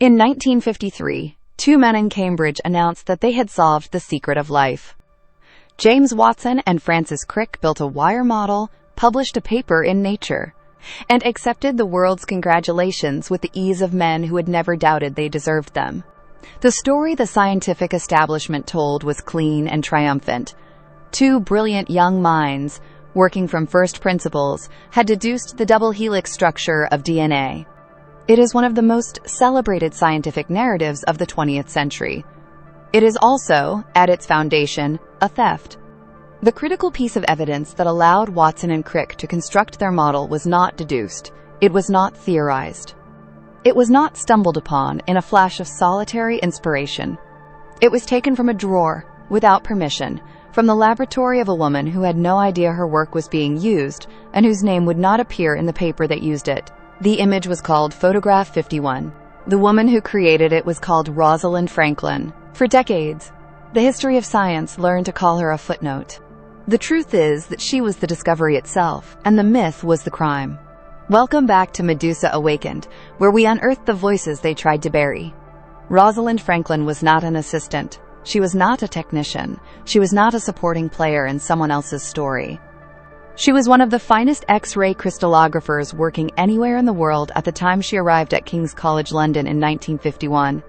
In 1953, two men in Cambridge announced that they had solved the secret of life. James Watson and Francis Crick built a wire model, published a paper in Nature, and accepted the world's congratulations with the ease of men who had never doubted they deserved them. The story the scientific establishment told was clean and triumphant. Two brilliant young minds, working from first principles, had deduced the double helix structure of DNA. It is one of the most celebrated scientific narratives of the 20th century. It is also, at its foundation, a theft. The critical piece of evidence that allowed Watson and Crick to construct their model was not deduced. It was not theorized. It was not stumbled upon in a flash of solitary inspiration. It was taken from a drawer, without permission, from the laboratory of a woman who had no idea her work was being used and whose name would not appear in the paper that used it. The image was called Photograph 51. The woman who created it was called Rosalind Franklin. For decades, the history of science learned to call her a footnote. The truth is that she was the discovery itself, and the myth was the crime. Welcome back to Medusa Awakened, where we unearthed the voices they tried to bury. Rosalind Franklin was not an assistant. She was not a technician. She was not a supporting player in someone else's story. She was one of the finest X-ray crystallographers working anywhere in the world at the time she arrived at King's College London in 1951,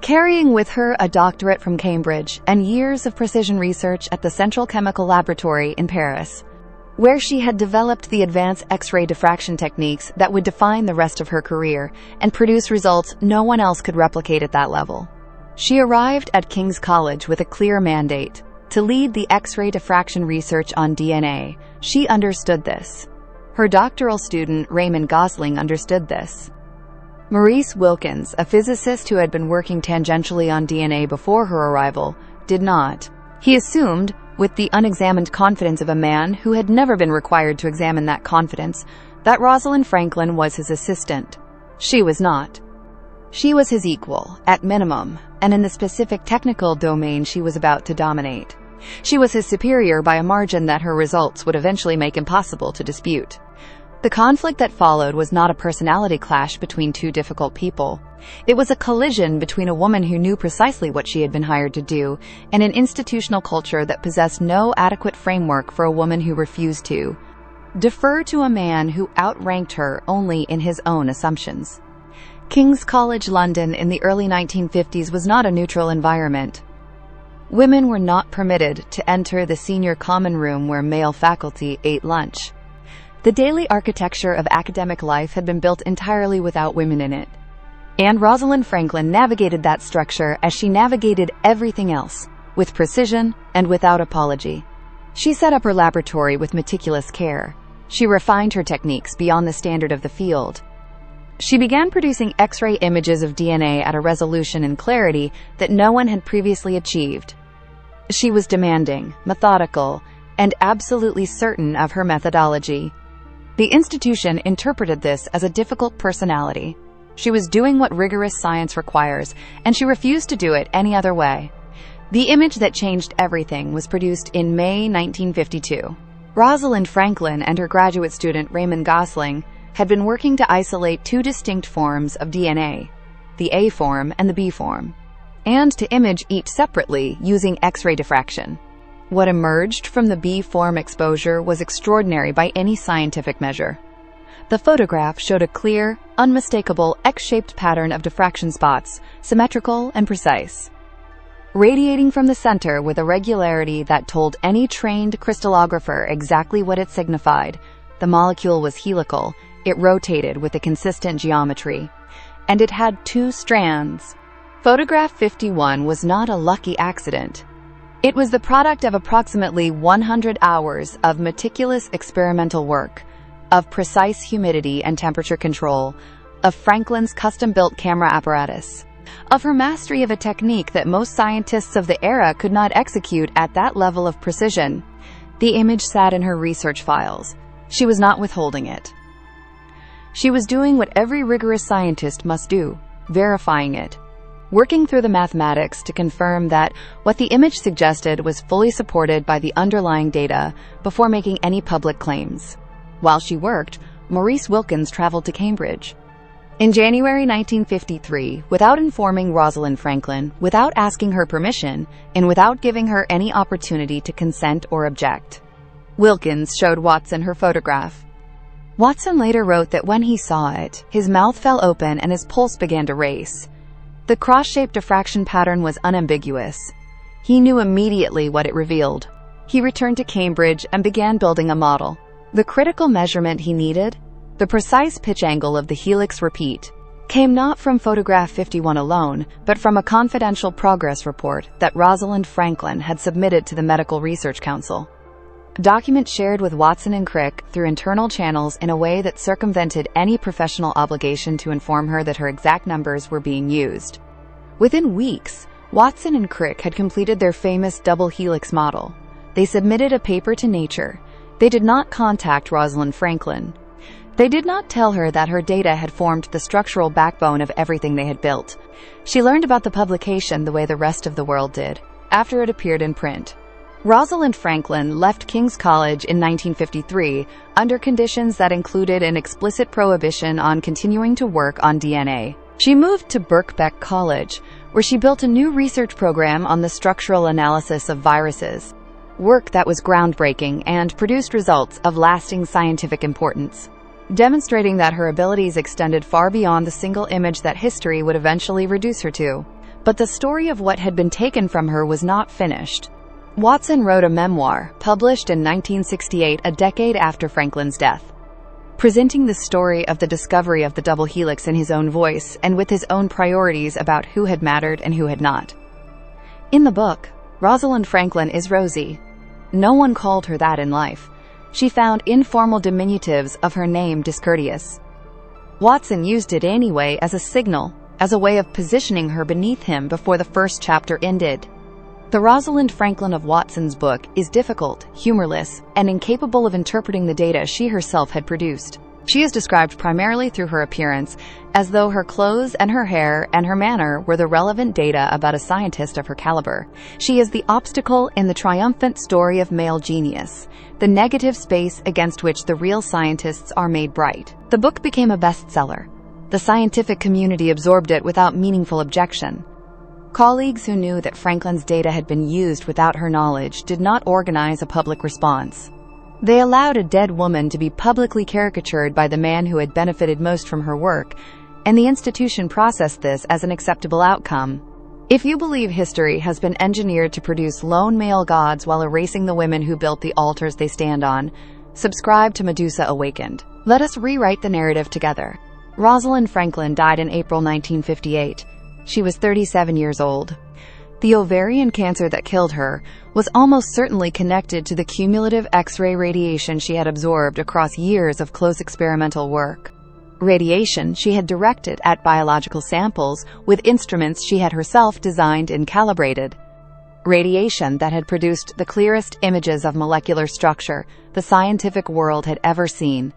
carrying with her a doctorate from Cambridge and years of precision research at the Central Chemical Laboratory in Paris, where she had developed the advanced X-ray diffraction techniques that would define the rest of her career and produce results no one else could replicate at that level. She arrived at King's College with a clear mandate: to lead the X-ray diffraction research on DNA. She understood this. Her doctoral student, Raymond Gosling, understood this. Maurice Wilkins, a physicist who had been working tangentially on DNA before her arrival, did not. He assumed, with the unexamined confidence of a man who had never been required to examine that confidence, that Rosalind Franklin was his assistant. She was not. She was his equal, at minimum, and in the specific technical domain she was about to dominate. She was his superior by a margin that her results would eventually make impossible to dispute. The conflict that followed was not a personality clash between two difficult people. It was a collision between a woman who knew precisely what she had been hired to do and an institutional culture that possessed no adequate framework for a woman who refused to defer to a man who outranked her only in his own assumptions. King's College London in the early 1950s was not a neutral environment. Women were not permitted to enter the senior common room where male faculty ate lunch. The daily architecture of academic life had been built entirely without women in it. And Rosalind Franklin navigated that structure as she navigated everything else, with precision and without apology. She set up her laboratory with meticulous care. She refined her techniques beyond the standard of the field. She began producing X-ray images of DNA at a resolution and clarity that no one had previously achieved. She was demanding, methodical, and absolutely certain of her methodology. The institution interpreted this as a difficult personality. She was doing what rigorous science requires, and she refused to do it any other way. The image that changed everything was produced in May 1952. Rosalind Franklin and her graduate student Raymond Gosling had been working to isolate two distinct forms of DNA, the A form and the B form, and to image each separately using X-ray diffraction. What emerged from the B form exposure was extraordinary by any scientific measure. The photograph showed a clear, unmistakable X-shaped pattern of diffraction spots, symmetrical and precise. Radiating from the center with a regularity that told any trained crystallographer exactly what it signified, the molecule was helical, it rotated with a consistent geometry, and it had two strands. Photograph 51 was not a lucky accident. It was the product of approximately 100 hours of meticulous experimental work, of precise humidity and temperature control, of Franklin's custom-built camera apparatus, of her mastery of a technique that most scientists of the era could not execute at that level of precision. The image sat in her research files. She was not withholding it. She was doing what every rigorous scientist must do, verifying it, working through the mathematics to confirm that what the image suggested was fully supported by the underlying data before making any public claims. While she worked, Maurice Wilkins traveled to Cambridge. In January 1953, without informing Rosalind Franklin, without asking her permission, and without giving her any opportunity to consent or object, Wilkins showed Watson her photograph. Watson later wrote that when he saw it, his mouth fell open and his pulse began to race. The cross-shaped diffraction pattern was unambiguous. He knew immediately what it revealed. He returned to Cambridge and began building a model. The critical measurement he needed, the precise pitch angle of the helix repeat, came not from photograph 51 alone, but from a confidential progress report that Rosalind Franklin had submitted to the Medical Research Council. A document shared with Watson and Crick through internal channels in a way that circumvented any professional obligation to inform her that her exact numbers were being used. Within weeks, Watson and Crick had completed their famous double helix model. They submitted a paper to Nature. They did not contact Rosalind Franklin. They did not tell her that her data had formed the structural backbone of everything they had built. She learned about the publication the way the rest of the world did, after it appeared in print. Rosalind Franklin left King's College in 1953 under conditions that included an explicit prohibition on continuing to work on DNA. She moved to Birkbeck College, where she built a new research program on the structural analysis of viruses, work that was groundbreaking and produced results of lasting scientific importance, demonstrating that her abilities extended far beyond the single image that history would eventually reduce her to. But the story of what had been taken from her was not finished. Watson wrote a memoir, published in 1968, a decade after Franklin's death, presenting the story of the discovery of the double helix in his own voice and with his own priorities about who had mattered and who had not. In the book, Rosalind Franklin is Rosie. No one called her that in life. She found informal diminutives of her name discourteous. Watson used it anyway as a signal, as a way of positioning her beneath him before the first chapter ended. The Rosalind Franklin of Watson's book is difficult, humorless, and incapable of interpreting the data she herself had produced. She is described primarily through her appearance, as though her clothes and her hair and her manner were the relevant data about a scientist of her caliber. She is the obstacle in the triumphant story of male genius, the negative space against which the real scientists are made bright. The book became a bestseller. The scientific community absorbed it without meaningful objection. Colleagues who knew that Franklin's data had been used without her knowledge did not organize a public response. They allowed a dead woman to be publicly caricatured by the man who had benefited most from her work, and the institution processed this as an acceptable outcome. If you believe history has been engineered to produce lone male gods while erasing the women who built the altars they stand on, subscribe to Medusa Awakened. Let us rewrite the narrative together. Rosalind Franklin died in April 1958. She was 37 years old. The ovarian cancer that killed her was almost certainly connected to the cumulative X-ray radiation she had absorbed across years of close experimental work. Radiation she had directed at biological samples with instruments she had herself designed and calibrated. Radiation that had produced the clearest images of molecular structure the scientific world had ever seen.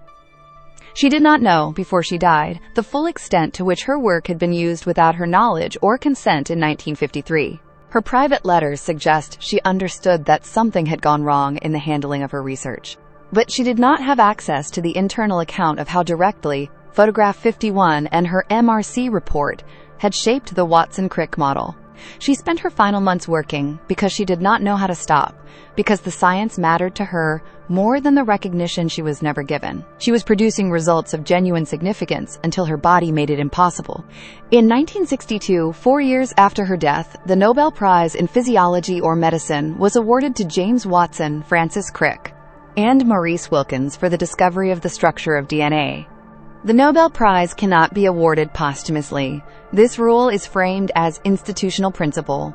She did not know, before she died, the full extent to which her work had been used without her knowledge or consent in 1953. Her private letters suggest she understood that something had gone wrong in the handling of her research. But she did not have access to the internal account of how directly photograph 51 and her MRC report had shaped the Watson-Crick model. She spent her final months working because she did not know how to stop, because the science mattered to her more than the recognition she was never given. She was producing results of genuine significance until her body made it impossible. In 1962, 4 years after her death, the Nobel Prize in Physiology or Medicine was awarded to James Watson, Francis Crick, and Maurice Wilkins for the discovery of the structure of DNA. The Nobel Prize cannot be awarded posthumously. This rule is framed as institutional principle.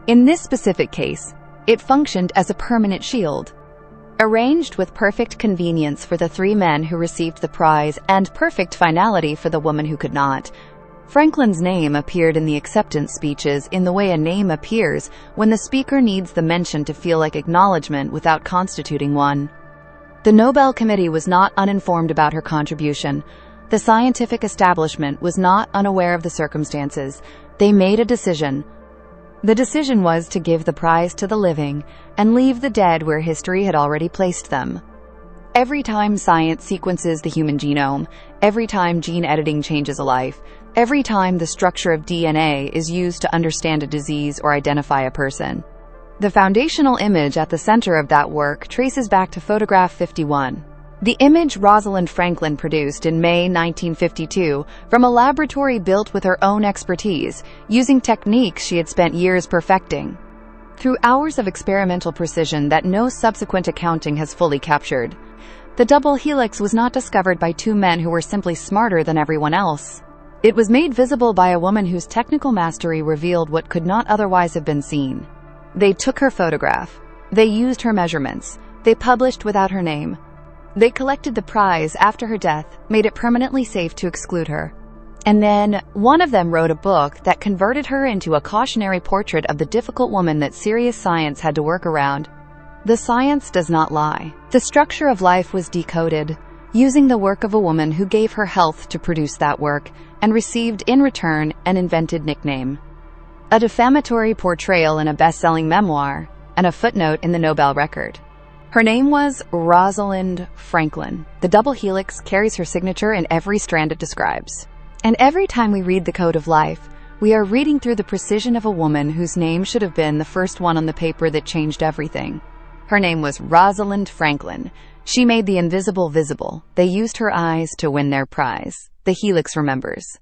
In this specific case, it functioned as a permanent shield, arranged with perfect convenience for the 3 men who received the prize and perfect finality for the woman who could not. Franklin's name appeared in the acceptance speeches in the way a name appears when the speaker needs the mention to feel like acknowledgement without constituting one. The Nobel Committee was not uninformed about her contribution. The scientific establishment was not unaware of the circumstances. They made a decision. The decision was to give the prize to the living and leave the dead where history had already placed them. Every time science sequences the human genome, Every time gene editing changes a life, every time the structure of DNA is used to understand a disease or identify a person. The foundational image at the center of that work traces back to photograph 51. The image Rosalind Franklin produced in May 1952 from a laboratory built with her own expertise, using techniques she had spent years perfecting. Through hours of experimental precision that no subsequent accounting has fully captured, the double helix was not discovered by two men who were simply smarter than everyone else. It was made visible by a woman whose technical mastery revealed what could not otherwise have been seen. They took her photograph. They used her measurements. They published without her name. They collected the prize after her death, made it permanently safe to exclude her. And then, one of them wrote a book that converted her into a cautionary portrait of the difficult woman that serious science had to work around. The science does not lie. The structure of life was decoded, using the work of a woman who gave her health to produce that work and received in return an invented nickname. A defamatory portrayal in a best-selling memoir, and a footnote in the Nobel record. Her name was Rosalind Franklin. The double helix carries her signature in every strand it describes. And every time we read the Code of Life, we are reading through the precision of a woman whose name should have been the first one on the paper that changed everything. Her name was Rosalind Franklin. She made the invisible visible. They used her eyes to win their prize. The helix remembers.